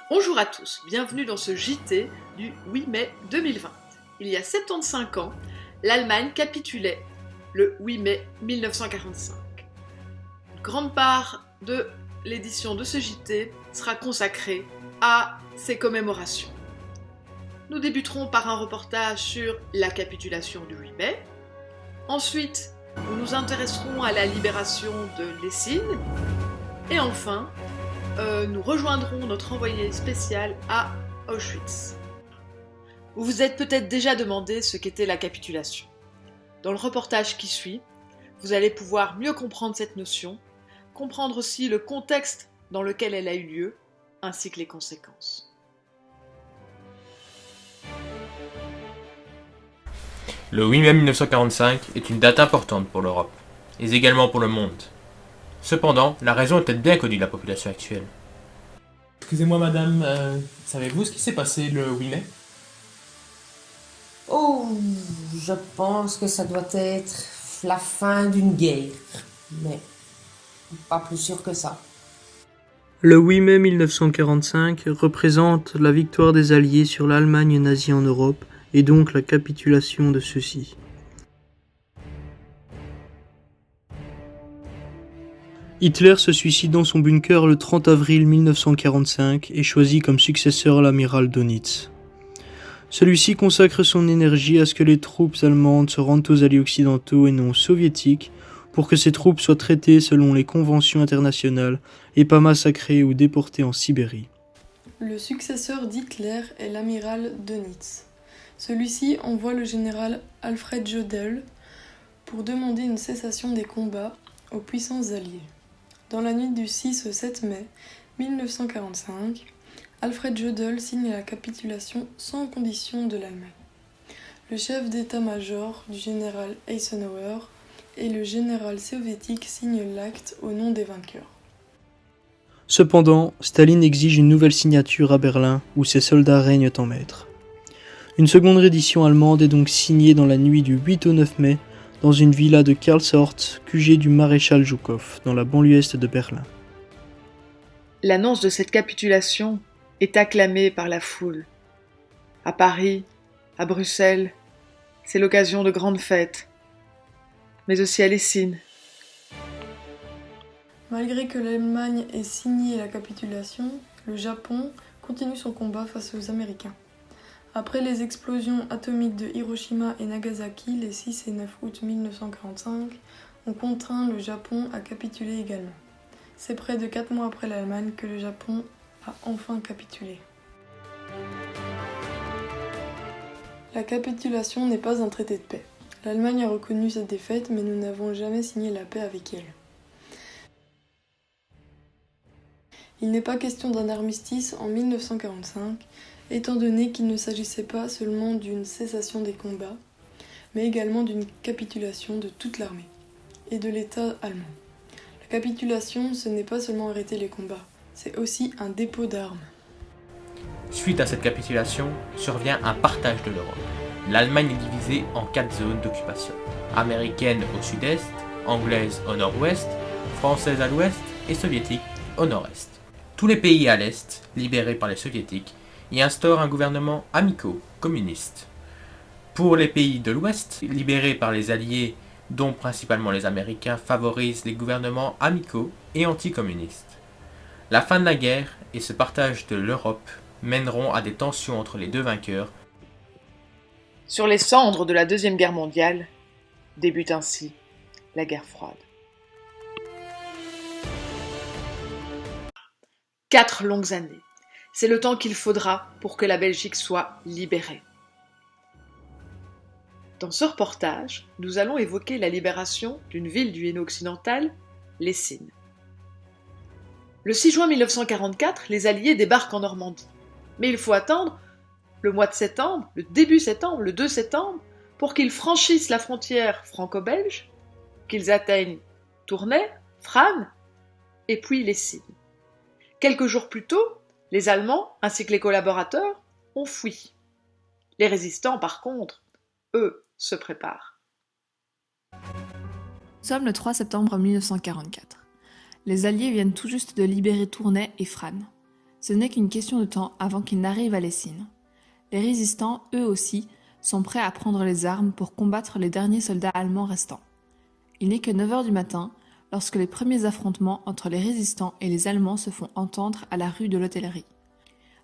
Bonjour à tous, bienvenue dans ce JT du 8 mai 2020. Il y a 75 ans, l'Allemagne capitulait le 8 mai 1945. Une grande part de l'édition de ce JT sera consacrée à ces commémorations. Nous débuterons par un reportage sur la capitulation du 8 mai. Ensuite, nous nous intéresserons à la libération de Lessine. Et enfin, nous rejoindrons notre envoyé spécial à Auschwitz. Vous vous êtes peut-être déjà demandé ce qu'était la capitulation. Dans le reportage qui suit, vous allez pouvoir mieux comprendre cette notion, comprendre aussi le contexte dans lequel elle a eu lieu, ainsi que les conséquences. Le 8 mai 1945 est une date importante pour l'Europe, et également pour le monde. Cependant, la raison est peut-être bien connue de la population actuelle. Excusez-moi madame, savez-vous ce qui s'est passé le 8 mai? Oh, je pense que ça doit être la fin d'une guerre, mais pas plus sûr que ça. Le 8 mai 1945 représente la victoire des Alliés sur l'Allemagne nazie en Europe et donc la capitulation de ceux-ci. Hitler se suicide dans son bunker le 30 avril 1945 et choisit comme successeur l'amiral Dönitz. Celui-ci consacre son énergie à ce que les troupes allemandes se rendent aux alliés occidentaux et non soviétiques pour que ces troupes soient traitées selon les conventions internationales et pas massacrées ou déportées en Sibérie. Le successeur d'Hitler est l'amiral Dönitz. Celui-ci envoie le général Alfred Jodl pour demander une cessation des combats aux puissances alliées. Dans la nuit du 6 au 7 mai 1945, Alfred Jodl signe la capitulation sans condition de l'Allemagne. Le chef d'état-major du général Eisenhower et le général soviétique signent l'acte au nom des vainqueurs. Cependant, Staline exige une nouvelle signature à Berlin où ses soldats règnent en maître. Une seconde reddition allemande est donc signée dans la nuit du 8 au 9 mai dans une villa de Karlshorst, QG du maréchal Zhukov, dans la banlieue est de Berlin. L'annonce de cette capitulation est acclamée par la foule. À Paris, à Bruxelles, c'est l'occasion de grandes fêtes, mais aussi à Lessine. Malgré que l'Allemagne ait signé la capitulation, le Japon continue son combat face aux Américains. Après les explosions atomiques de Hiroshima et Nagasaki les 6 et 9 août 1945, ont contraint le Japon à capituler également. C'est près de 4 mois après l'Allemagne que le Japon a enfin capitulé. La capitulation n'est pas un traité de paix. L'Allemagne a reconnu sa défaite, mais nous n'avons jamais signé la paix avec elle. Il n'est pas question d'un armistice en 1945, étant donné qu'il ne s'agissait pas seulement d'une cessation des combats, mais également d'une capitulation de toute l'armée et de l'État allemand. La capitulation, ce n'est pas seulement arrêter les combats, c'est aussi un dépôt d'armes. Suite à cette capitulation, survient un partage de l'Europe. L'Allemagne est divisée en 4 zones d'occupation. Américaine au sud-est, anglaise au nord-ouest, française à l'ouest et soviétique au nord-est. Tous les pays à l'est, libérés par les soviétiques, y instaurent un gouvernement amicaux, communiste. Pour les pays de l'ouest, libérés par les alliés, dont principalement les Américains, favorisent les gouvernements amicaux et anticommunistes. La fin de la guerre et ce partage de l'Europe mèneront à des tensions entre les deux vainqueurs. Sur les cendres de la Deuxième Guerre mondiale, débute ainsi la guerre froide. 4 longues années. C'est le temps qu'il faudra pour que la Belgique soit libérée. Dans ce reportage, nous allons évoquer la libération d'une ville du Hainaut occidental, Lessine. Le 6 juin 1944, les Alliés débarquent en Normandie. Mais il faut attendre le mois de septembre, le début septembre, le 2 septembre, pour qu'ils franchissent la frontière franco-belge, qu'ils atteignent Tournai, Frasnes et puis Lessine. Quelques jours plus tôt, les Allemands, ainsi que les collaborateurs, ont fui. Les résistants, par contre, eux, se préparent. Nous sommes le 3 septembre 1944. Les Alliés viennent tout juste de libérer Tournai et Frasnes. Ce n'est qu'une question de temps avant qu'ils n'arrivent à Lessines. Les résistants, eux aussi, sont prêts à prendre les armes pour combattre les derniers soldats allemands restants. Il n'est que 9h du matin lorsque les premiers affrontements entre les résistants et les Allemands se font entendre à la rue de l'Hôtellerie.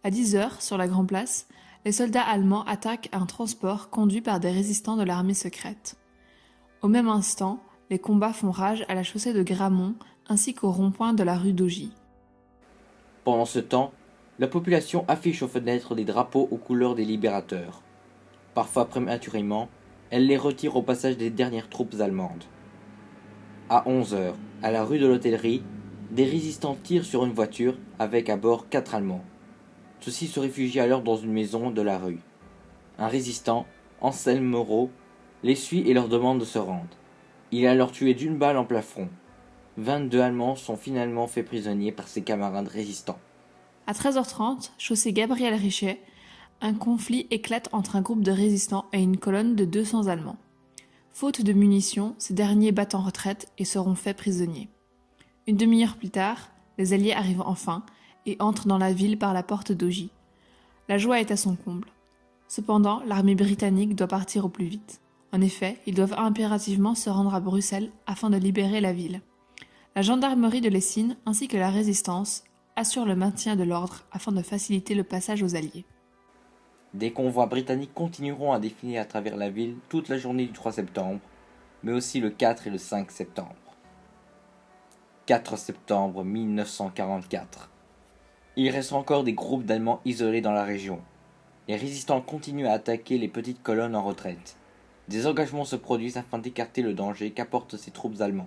À 10h, sur la Grande Place, les soldats allemands attaquent un transport conduit par des résistants de l'armée secrète. Au même instant, les combats font rage à la chaussée de Grammont ainsi qu'au rond-point de la rue d'Augy. Pendant ce temps, la population affiche aux fenêtres des drapeaux aux couleurs des libérateurs. Parfois prématurément, elle les retire au passage des dernières troupes allemandes. À 11h, à la rue de l'Hôtellerie, des résistants tirent sur une voiture avec à bord 4 Allemands. Ceux-ci se réfugient alors dans une maison de la rue. Un résistant, Anselme Moreau, les suit et leur demande de se rendre. Il est alors tué d'une balle en plein front. 22 Allemands sont finalement faits prisonniers par ses camarades résistants. À 13h30, chaussée Gabriel Richet, un conflit éclate entre un groupe de résistants et une colonne de 200 Allemands. Faute de munitions, ces derniers battent en retraite et seront faits prisonniers. Une demi-heure plus tard, les Alliés arrivent enfin et entrent dans la ville par la porte d'Augy. La joie est à son comble. Cependant, l'armée britannique doit partir au plus vite. En effet, ils doivent impérativement se rendre à Bruxelles afin de libérer la ville. La gendarmerie de Lessines ainsi que la résistance assurent le maintien de l'ordre afin de faciliter le passage aux Alliés. Des convois britanniques continueront à défiler à travers la ville toute la journée du 3 septembre, mais aussi le 4 et le 5 septembre. 4 septembre 1944. Il reste encore des groupes d'Allemands isolés dans la région. Les résistants continuent à attaquer les petites colonnes en retraite. Des engagements se produisent afin d'écarter le danger qu'apportent ces troupes allemandes.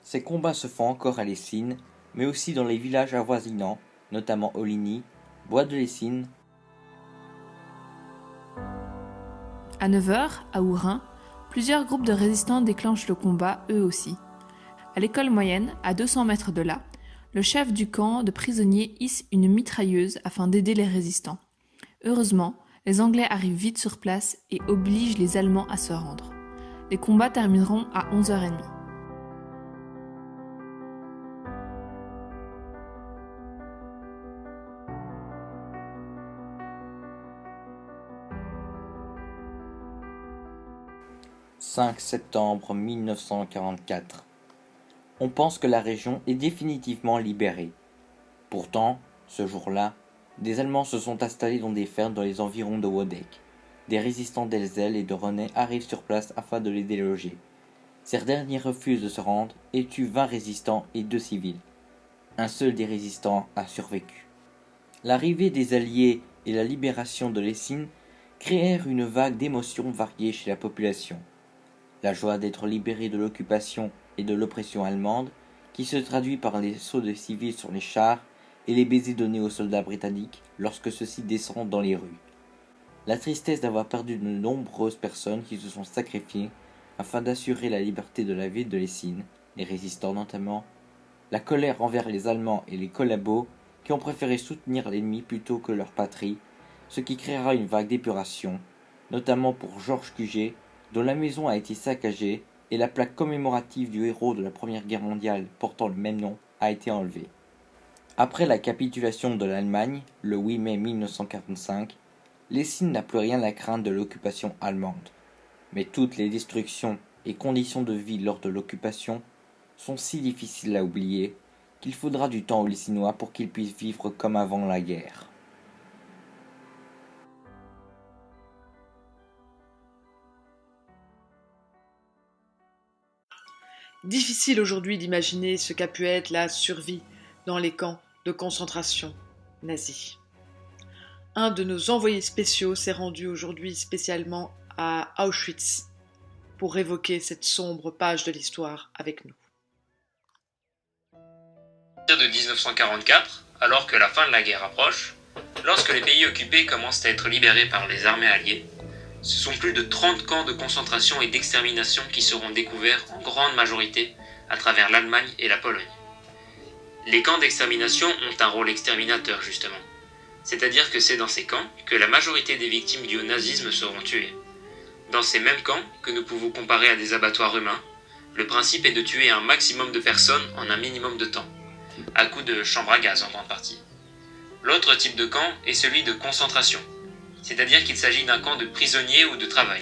Ces combats se font encore à Lessines, mais aussi dans les villages avoisinants, notamment Oligny, Bois de Lessines. À 9h, à Ourin, plusieurs groupes de résistants déclenchent le combat eux aussi. À l'école moyenne, à 200 mètres de là, le chef du camp de prisonniers hisse une mitrailleuse afin d'aider les résistants. Heureusement, les Anglais arrivent vite sur place et obligent les Allemands à se rendre. Les combats termineront à 11h30. « 5 septembre 1944. On pense que la région est définitivement libérée. Pourtant, ce jour-là, des Allemands se sont installés dans des fermes dans les environs de Wodeck. Des résistants d'Elzel et de René arrivent sur place afin de les déloger. Ces derniers refusent de se rendre et tuent 20 résistants et 2 civils. Un seul des résistants a survécu. L'arrivée des Alliés et la libération de Lessines créèrent une vague d'émotions variées chez la population. La joie d'être libéré de l'occupation et de l'oppression allemande, qui se traduit par les sauts de civils sur les chars et les baisers donnés aux soldats britanniques lorsque ceux-ci descendent dans les rues. La tristesse d'avoir perdu de nombreuses personnes qui se sont sacrifiées afin d'assurer la liberté de la ville de Lessines, les résistants notamment. La colère envers les Allemands et les collabos qui ont préféré soutenir l'ennemi plutôt que leur patrie, ce qui créera une vague d'épuration, notamment pour Georges Cuget, dont la maison a été saccagée et la plaque commémorative du héros de la Première Guerre mondiale portant le même nom a été enlevée. Après la capitulation de l'Allemagne, le 8 mai 1945, Lessines n'a plus rien à craindre de l'occupation allemande. Mais toutes les destructions et conditions de vie lors de l'occupation sont si difficiles à oublier qu'il faudra du temps aux Lessinois pour qu'ils puissent vivre comme avant la guerre. Difficile aujourd'hui d'imaginer ce qu'a pu être la survie dans les camps de concentration nazis. Un de nos envoyés spéciaux s'est rendu aujourd'hui spécialement à Auschwitz pour évoquer cette sombre page de l'histoire avec nous. À partir de 1944, alors que la fin de la guerre approche, lorsque les pays occupés commencent à être libérés par les armées alliées, ce sont plus de 30 camps de concentration et d'extermination qui seront découverts en grande majorité à travers l'Allemagne et la Pologne. Les camps d'extermination ont un rôle exterminateur justement, c'est-à-dire que c'est dans ces camps que la majorité des victimes dues au nazisme seront tuées. Dans ces mêmes camps, que nous pouvons comparer à des abattoirs humains, le principe est de tuer un maximum de personnes en un minimum de temps, à coup de chambres à gaz en grande partie. L'autre type de camp est celui de concentration, c'est-à-dire qu'il s'agit d'un camp de prisonniers ou de travail.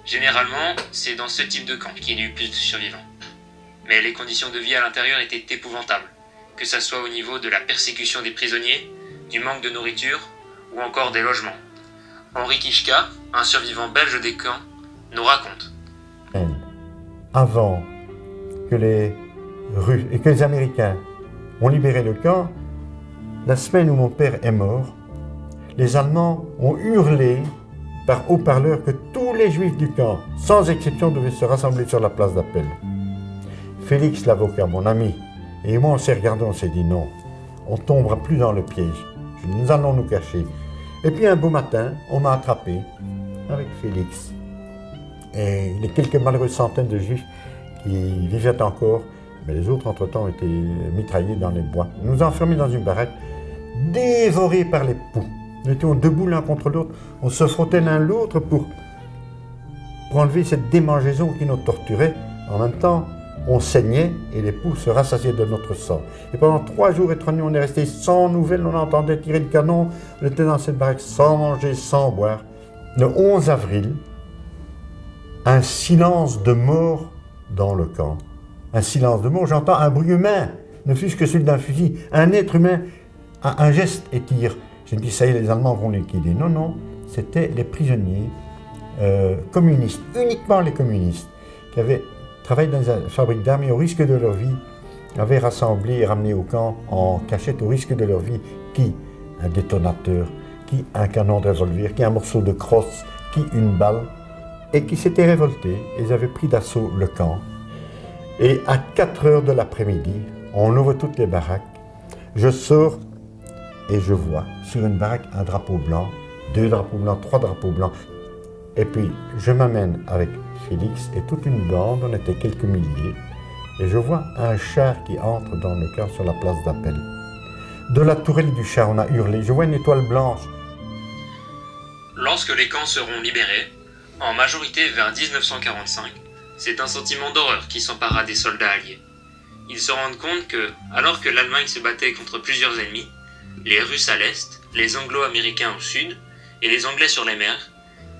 Généralement, c'est dans ce type de camp qu'il y a eu plus de survivants. Mais les conditions de vie à l'intérieur étaient épouvantables, que ce soit au niveau de la persécution des prisonniers, du manque de nourriture ou encore des logements. Henri Kichka, un survivant belge des camps, nous raconte. Avant que les Russes et que les Américains ont libéré le camp, la semaine où mon père est mort, les Allemands ont hurlé par haut-parleur que tous les Juifs du camp, sans exception, devaient se rassembler sur la place d'appel. Félix, l'avocat, mon ami, et moi, on s'est regardés, on s'est dit non, on ne tombera plus dans le piège, nous allons nous cacher. Et puis un beau matin, on m'a attrapé avec Félix et les quelques malheureuses centaines de Juifs qui vivaient encore, mais les autres, entre-temps, étaient mitraillés dans les bois. Nous nous enfermés dans une baraque, dévorés par les poux. Nous étions debout l'un contre l'autre, on se frottait l'un l'autre pour enlever cette démangeaison qui nous torturait. En même temps, on saignait et les poux se rassasiaient de notre sang. Et pendant 3 jours et 3 nuits, on est resté sans nouvelles, on entendait tirer le canon, on était dans cette baraque sans manger, sans boire. Le 11 avril, un silence de mort dans le camp. Un silence de mort, j'entends un bruit humain, ne fût-ce que celui d'un fusil. Un être humain a un geste et tire. Je me dis, ça y est, les Allemands vont liquider. Non, non, c'était les prisonniers communistes, uniquement les communistes, qui avaient travaillé dans une fabrique d'armes et au risque de leur vie, avaient rassemblé et ramené au camp en cachette au risque de leur vie, qui un détonateur, qui un canon de revolver, qui un morceau de crosse, qui une balle, et qui s'étaient révoltés. Ils avaient pris d'assaut le camp. Et à 4 heures de l'après-midi, on ouvre toutes les baraques. Je sors et je vois sur une baraque un drapeau blanc, 2 drapeaux blancs, 3 drapeaux blancs. Et puis je m'amène avec Félix et toute une bande, on était quelques milliers, et je vois un char qui entre dans le camp sur la place d'appel. De la tourelle du char, on a hurlé, je vois une étoile blanche. Lorsque les camps seront libérés, en majorité vers 1945, c'est un sentiment d'horreur qui s'empara des soldats alliés. Ils se rendent compte que, alors que l'Allemagne se battait contre plusieurs ennemis, les Russes à l'est, les Anglo-Américains au sud et les Anglais sur les mers,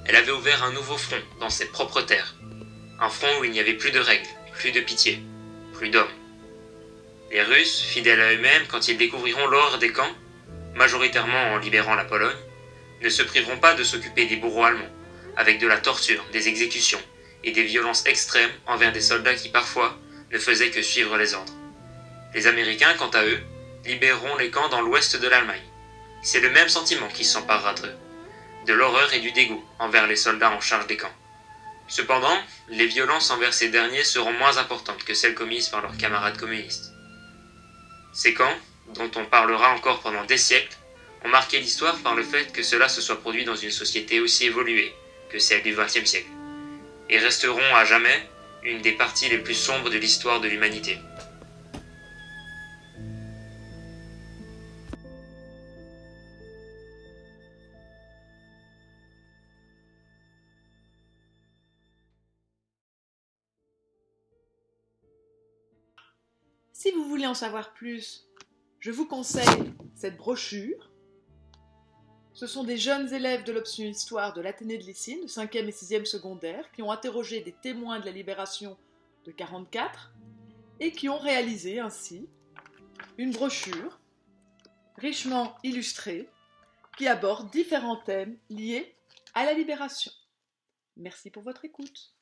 elle avait ouvert un nouveau front dans ses propres terres. Un front où il n'y avait plus de règles, plus de pitié, plus d'hommes. Les Russes, fidèles à eux-mêmes quand ils découvriront l'horreur des camps, majoritairement en libérant la Pologne, ne se priveront pas de s'occuper des bourreaux allemands, avec de la torture, des exécutions et des violences extrêmes envers des soldats qui parfois ne faisaient que suivre les ordres. Les Américains, quant à eux, libéreront les camps dans l'ouest de l'Allemagne. C'est le même sentiment qui s'emparera d'eux, de l'horreur et du dégoût envers les soldats en charge des camps. Cependant, les violences envers ces derniers seront moins importantes que celles commises par leurs camarades communistes. Ces camps, dont on parlera encore pendant des siècles, ont marqué l'histoire par le fait que cela se soit produit dans une société aussi évoluée que celle du XXe siècle, et resteront à jamais une des parties les plus sombres de l'histoire de l'humanité. Si vous voulez en savoir plus, je vous conseille cette brochure. Ce sont des jeunes élèves de l'option Histoire de l'Athénée de Lessines, de 5e et 6e secondaire, qui ont interrogé des témoins de la libération de 1944 et qui ont réalisé ainsi une brochure richement illustrée qui aborde différents thèmes liés à la libération. Merci pour votre écoute.